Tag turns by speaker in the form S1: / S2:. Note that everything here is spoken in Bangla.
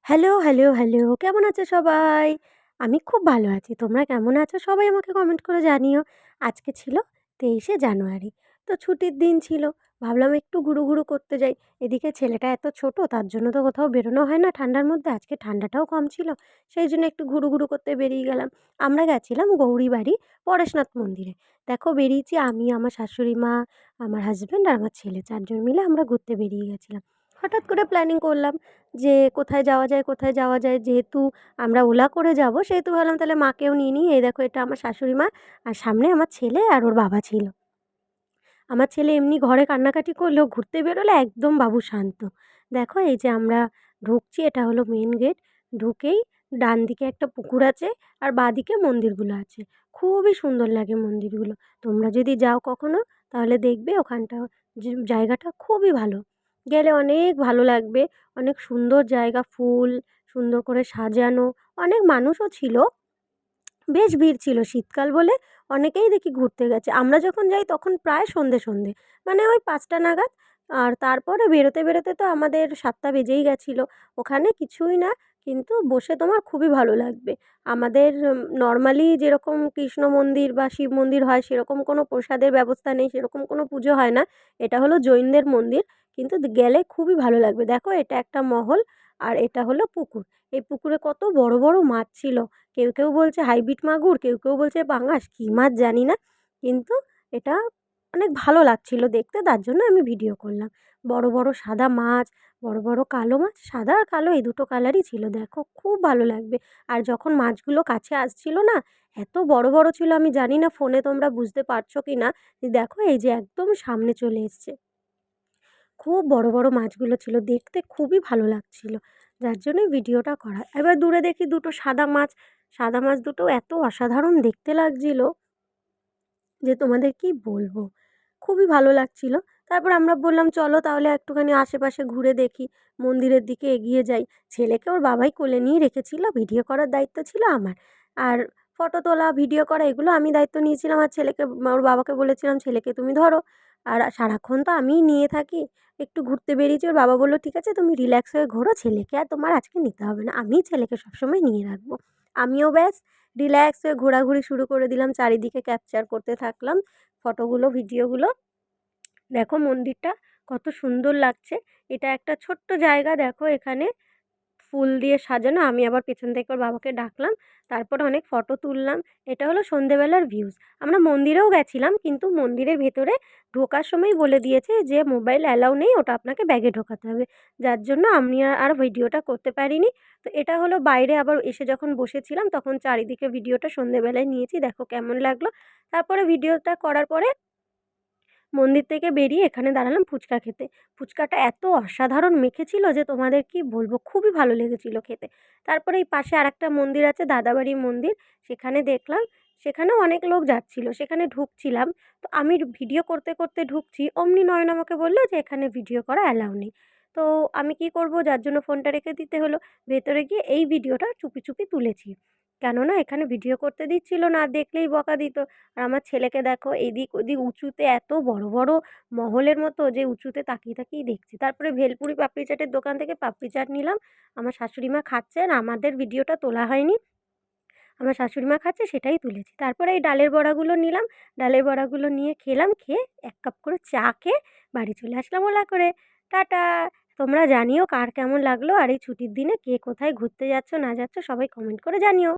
S1: Hello, hello, hello. কেমন আছো সবাই? আমি খুব ভালো আছি। তোমরা কেমন আছো? সবাই আমাকে কমেন্ট করে জানিও। আজকে ছিল ২৩শে জানুয়ারি। তো ছুটির দিন ছিল। ভাবলাম একটু ঘুরু করতে যাই। এদিকে ছেলেটা এত ছোট তার জন্য তো কোথাও বেরোনো হয় না ঠান্ডার মধ্যে। আজকে ঠান্ডাটাও কম ছিল। সেইজন্য একটু ঘুরু করতে বেরিয়ে গেলাম। আমরা গেছিলাম গৌরীবাড়ি পরেশনাথ মন্দিরে। দেখো বেরিয়েছি আমি, আমার শাশুড়ি মা, আমার হাসব্যান্ড আর আমার ছেলে ৪ জন মিলে আমরা ঘুরতে বেরিয়ে গেছিলাম। হঠাৎ করে প্ল্যানিং করলাম যে কোথায় যাওয়া যায়, কোথায় যাওয়া যায়? যেহেতু আমরা ওলা করে যাবো সেহেতু ভাবলাম তাহলে মাকেও নিয়ে নিই। এই দেখো এটা আমার শাশুড়ি মা আর সামনে আমার ছেলে আর ওর বাবা ছিল। আমার ছেলে এমনি ঘরে কান্নাকাটি করলেও ঘুরতে বেরোলে একদম বাবু শান্ত। দেখো এই যে আমরা ঢুকছি, এটা হলো মেইন গেট। ঢুকেই ডান দিকে একটা পুকুর আছে আর বাঁদিকে মন্দিরগুলো আছে। খুবই সুন্দর লাগে মন্দিরগুলো। তোমরা যদি যাও কখনো তাহলে দেখবে ওখানটা জায়গাটা খুবই ভালো। গেলে অনেক ভালো লাগবে। অনেক সুন্দর জায়গা, ফুল সুন্দর করে সাজানো। অনেক মানুষও ছিল। বেশ ভিড় ছিল শীতকাল বলে অনেকেই দেখি ঘুরতে গেছে। আমরা যখন যাই তখন প্রায় সন্ধে মানে ওই ৫টা নাগাদ। আর তারপরে বেরোতে তো আমাদের ৭টা বেজেই গেছিল। ওখানে কিছুই না, কিন্তু বসে তোমার খুবই ভালো লাগবে। আমাদের নরমালি যেরকম কৃষ্ণ মন্দির বা শিব মন্দির হয় সেরকম কোনো প্রসাদের ব্যবস্থা নেই, সেরকম কোনো পুজো হয় না। এটা হলো জৈনদের মন্দির, কিন্তু গেলে খুবই ভালো লাগবে। দেখো এটা একটা মহল আর এটা হলো পুকুর। এই পুকুরে কত বড় মাছ ছিল। কেউ বলছে হাইব্রিড মাগুর, কেউ বলছে পাঙাশ, কী মাছ জানি না। কিন্তু এটা অনেক ভালো লাগছিল দেখতে, তার জন্য আমি ভিডিও করলাম। বড় সাদা মাছ, বড় কালো মাছ, সাদা আর কালো এই দুটো কালারই ছিল। দেখো খুব ভালো লাগবে। আর যখন মাছগুলো কাছে আসছিল না, এত বড় ছিল আমি জানি না ফোনে তোমরা বুঝতে পারছো কি না। দেখো এই যে একদম সামনে চলে এসছে। খুব বড় মাছগুলো ছিল। দেখতে খুবই ভালো লাগছিল। যার জন্যই ভিডিওটা করা। এবার দূরে দেখি দুটো সাদা মাছ। সাদা মাছ দুটো এত অসাধারণ দেখতে লাগছিল যে তোমাদের কি বলবো। খুবই ভালো লাগছিল। তারপর আমরা বললাম চলো তাহলে একটুখানি আশেপাশে ঘুরে দেখি, মন্দিরের দিকে এগিয়ে যাই। ছেলেকে ওর বাবাই কোলে নিয়ে রেখেছিল, ভিডিও করার দায়িত্ব ছিল আমার। আর ফটো তোলা, ভিডিও করা এগুলো আমি দায়িত্ব নিয়েছিলাম আর ছেলেকে ওর বাবাকে বলেছিলাম ছেলেকে তুমি ধরো। আর সারাক্ষণ তো আমিই নিয়ে থাকি। একটু ঘুরতে বেরিয়েছি, ওর বাবা বলল ঠিক আছে তুমি রিল্যাক্স হয়ে ঘোরো, ছেলেকে আর তোমার আজকে নিতে হবে না, আমিই ছেলেকে সবসময় নিয়ে রাখবো। আমিও ব্যাস রিল্যাক্স হয়ে ঘোরাঘুরি শুরু করে দিলাম, চারিদিকে ক্যাপচার করতে থাকলাম ফটোগুলো, ভিডিওগুলো। দেখো মন্দিরটা কত সুন্দর লাগছে। এটা একটা ছোট্ট জায়গা, দেখো এখানে ফুল দিয়ে সাজানো। আমি আবার পেছন থেকে ওর বাবাকে ডাকলাম। তারপরে অনেক ফটো তুললাম। এটা হলো সন্ধেবেলার ভিউজ। আমরা মন্দিরেও গেছিলাম, কিন্তু মন্দিরের ভেতরে ঢোকার সময়ই বলে দিয়েছে যে মোবাইল অ্যালাউ নেই, ওটা আপনাকে ব্যাগে ঢোকাতে হবে। যার জন্য আমি আর ভিডিওটা করতে পারিনি। তো এটা হলো বাইরে, আবার এসে যখন বসেছিলাম তখন চারিদিকে ভিডিওটা সন্ধেবেলায় নিয়েছি। দেখো কেমন লাগলো। তারপরে ভিডিওটা করার পরে মন্দির থেকে বেরিয়ে এখানে দাঁড়ালাম ফুচকা খেতে। ফুচকাটা এত অসাধারণ মেখেছিল যে তোমাদের কি বলবো, খুবই ভালো লেগেছিল খেতে। তারপরে এই পাশে আরেকটা মন্দির আছে, দাদাবাড়ি মন্দির, সেখানে দেখলাম সেখানেও অনেক লোক যাচ্ছিল। সেখানে ঢুকছিলাম, তো আমি ভিডিও করতে ঢুকছি, অমনি নয়ন আমাকে বলল যে এখানে ভিডিও করা অ্যালাউ নেই। তো আমি কি করব, যার জন্য ফোনটা রেখে দিতে হলো। ভেতরে গিয়ে এই ভিডিওটা চুপি তুলেছি। কেননা এখানে ভিডিও করতে দিচ্ছিল না, দেখলেই বকা দিত। আর আমার ছেলেকে দেখো এদিক ওদিক উঁচুতে, এত বড় মহলের মতো যে উঁচুতে তাকিয়েই দেখছি। তারপরে ভেলপুরি পাপড়ি চাটের দোকান থেকে পাপড়ি চাট নিলাম। আমার শাশুড়ি মা খাচ্ছেন, আমাদের ভিডিওটা তোলা হয়নি। আমার শাশুড়ি মা খাচ্ছে সেটাই তুলেছি। তারপরে এই ডালের বড়াগুলো নিলাম। ডালের বড়াগুলো নিয়ে খেলাম। খেয়ে ১ কাপ করে চা খেয়ে বাড়ি চলে আসলাম ওলা করে। টাটা! তোমরা জানিও কার কেমন লাগলো, আর এই ছুটির দিনে কে কোথায় ঘুরতে যাচ্ছ না যাচ্ছ সবাই কমেন্ট করে জানিও।